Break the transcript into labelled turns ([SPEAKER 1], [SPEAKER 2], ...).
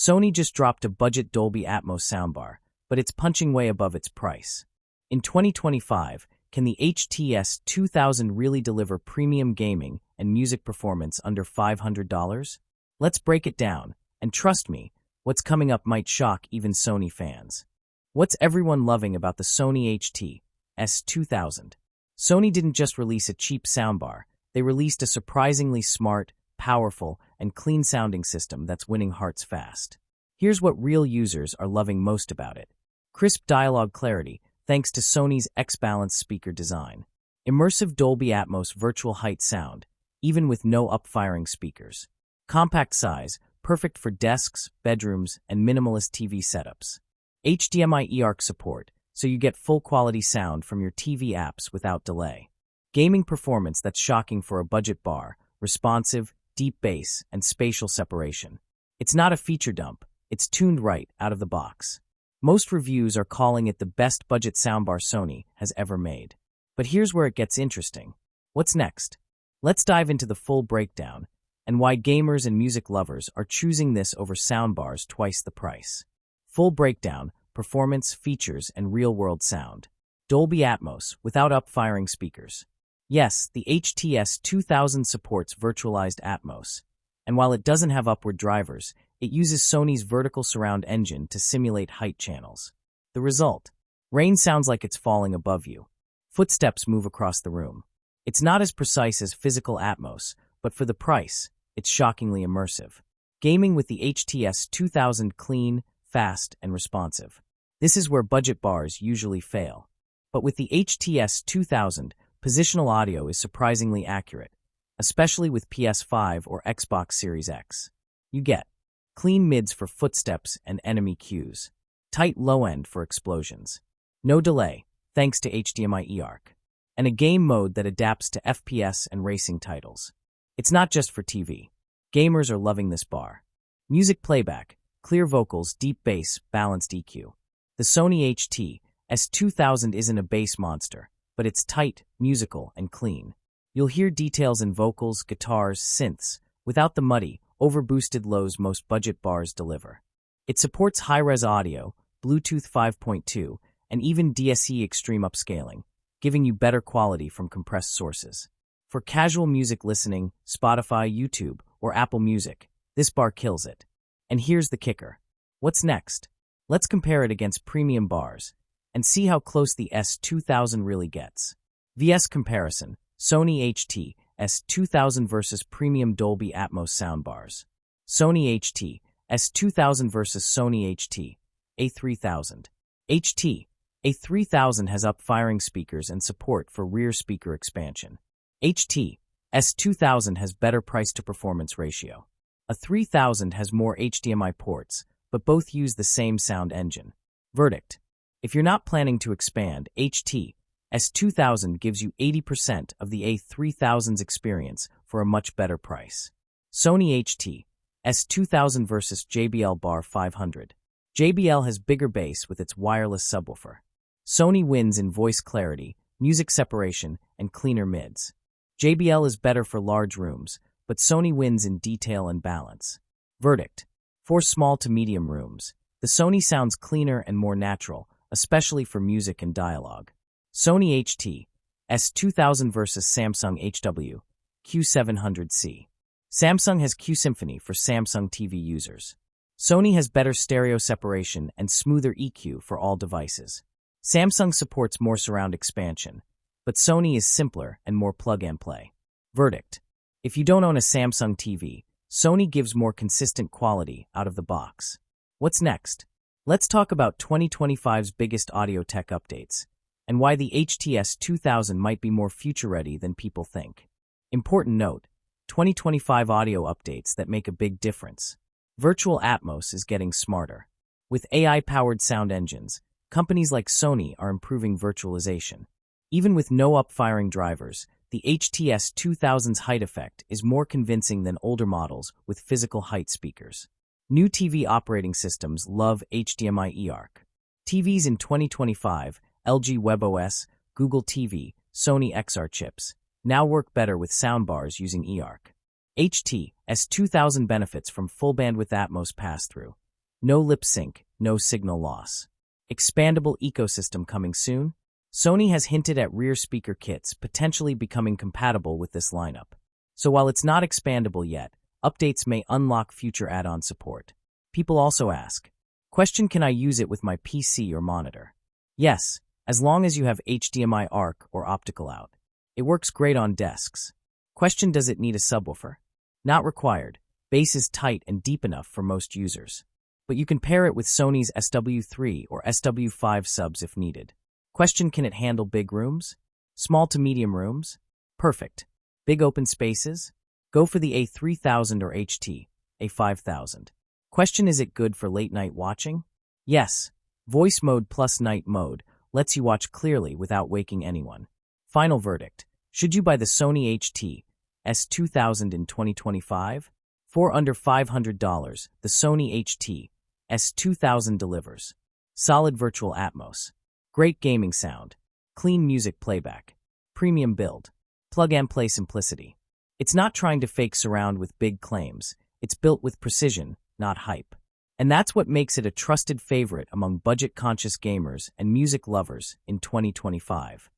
[SPEAKER 1] Sony just dropped a budget Dolby Atmos soundbar, but it's punching way above its price. In 2025, can the HT S2000 really deliver premium gaming and music performance under $500? Let's break it down, and trust me, what's coming up might shock even Sony fans. What's everyone loving about the Sony HT S2000? Sony didn't just release a cheap soundbar, they released a surprisingly smart, powerful, and clean-sounding system that's winning hearts fast. Here's what real users are loving most about it. Crisp dialogue clarity, thanks to Sony's X-Balance speaker design. Immersive Dolby Atmos virtual height sound, even with no up-firing speakers. Compact size, perfect for desks, bedrooms, and minimalist TV setups. HDMI eARC support, so you get full-quality sound from your TV apps without delay. Gaming performance that's shocking for a budget bar, responsive, deep bass, and spatial separation. It's not a feature dump, it's tuned right out of the box. Most reviews are calling it the best budget soundbar Sony has ever made. But here's where it gets interesting. What's next? Let's dive into the full breakdown and why gamers and music lovers are choosing this over soundbars twice the price. Full breakdown, performance, features, and real-world sound. Dolby Atmos without up-firing speakers. Yes, the HT S2000 supports virtualized Atmos, and while it doesn't have upward drivers, it uses Sony's vertical surround engine to simulate height channels. The result? Rain sounds like it's falling above you. Footsteps move across the room. It's not as precise as physical Atmos, but for the price, it's shockingly immersive. Gaming with the HT S2000 clean, fast, and responsive. This is where budget bars usually fail. But with the HT S2000, positional audio is surprisingly accurate, especially with PS5 or Xbox Series X. You get clean mids for footsteps and enemy cues, tight low end for explosions, no delay thanks to HDMI eARC, and a game mode that adapts to FPS and racing titles. It's not just for TV. Gamers are loving this bar. Music playback, clear vocals, deep bass, balanced EQ. The Sony HT S2000 isn't a bass monster, but it's tight, musical, and clean. You'll hear details in vocals, guitars, synths, without the muddy, overboosted lows most budget bars deliver. It supports high-res audio, Bluetooth 5.2, and even DSE extreme upscaling, giving you better quality from compressed sources. For casual music listening, Spotify, YouTube, or Apple Music, this bar kills it. And here's the kicker. What's next? Let's compare it against premium bars and see how close the S2000 really gets. VS comparison, Sony HT S2000 versus premium Dolby Atmos soundbars. Sony HT S2000 versus Sony HT A3000. HT A3000 has up-firing speakers and support for rear speaker expansion. HT S2000 has better price-to-performance ratio. A3000 has more HDMI ports, but both use the same sound engine. Verdict: if you're not planning to expand, HT S2000 gives you 80% of the A3000's experience for a much better price. Sony HT S2000 versus JBL Bar 500. JBL has bigger bass with its wireless subwoofer. Sony wins in voice clarity, music separation, and cleaner mids. JBL is better for large rooms, but Sony wins in detail and balance. Verdict: for small to medium rooms, the Sony sounds cleaner and more natural, especially for music and dialogue. Sony HT S2000 versus Samsung HW Q700C. Samsung has Q Symphony for Samsung TV users. Sony has better stereo separation and smoother EQ for all devices. Samsung supports more surround expansion, but Sony is simpler and more plug-and-play. Verdict: if you don't own a Samsung TV, Sony gives more consistent quality out of the box. What's next? Let's talk about 2025's biggest audio tech updates, and why the HT S2000 might be more future-ready than people think. Important note: 2025 audio updates that make a big difference. Virtual Atmos is getting smarter. With AI-powered sound engines, companies like Sony are improving virtualization. Even with no up-firing drivers, the HT S2000's height effect is more convincing than older models with physical height speakers. New TV operating systems love HDMI eARC. TVs in 2025, LG WebOS, Google TV, Sony XR chips, now work better with soundbars using eARC. HT S2000 benefits from full bandwidth Atmos pass-through, No lip sync, no signal loss. Expandable ecosystem coming soon? Sony has hinted at rear speaker kits potentially becoming compatible with this lineup. So while it's not expandable yet, updates may unlock future add-on support. People also ask, question, can I use it with my PC or monitor? Yes, as long as you have HDMI ARC or optical out. It works great on desks. Question, does it need a subwoofer? Not required. Bass is tight and deep enough for most users. But you can pair it with Sony's SW3 or SW5 subs if needed. Question, can it handle big rooms? Small to medium rooms? Perfect. Big open spaces? Go for the A3000 or HT A5000. Question, is it good for late night watching? Yes. Voice mode plus night mode lets you watch clearly without waking anyone. Final verdict. Should you buy the Sony HT S2000 in 2025? For under $500, the Sony HT S2000 delivers. Solid virtual Atmos. Great gaming sound. Clean music playback. Premium build. Plug-and-play simplicity. It's not trying to fake surround with big claims. It's built with precision, not hype. And that's what makes it a trusted favorite among budget-conscious gamers and music lovers in 2025.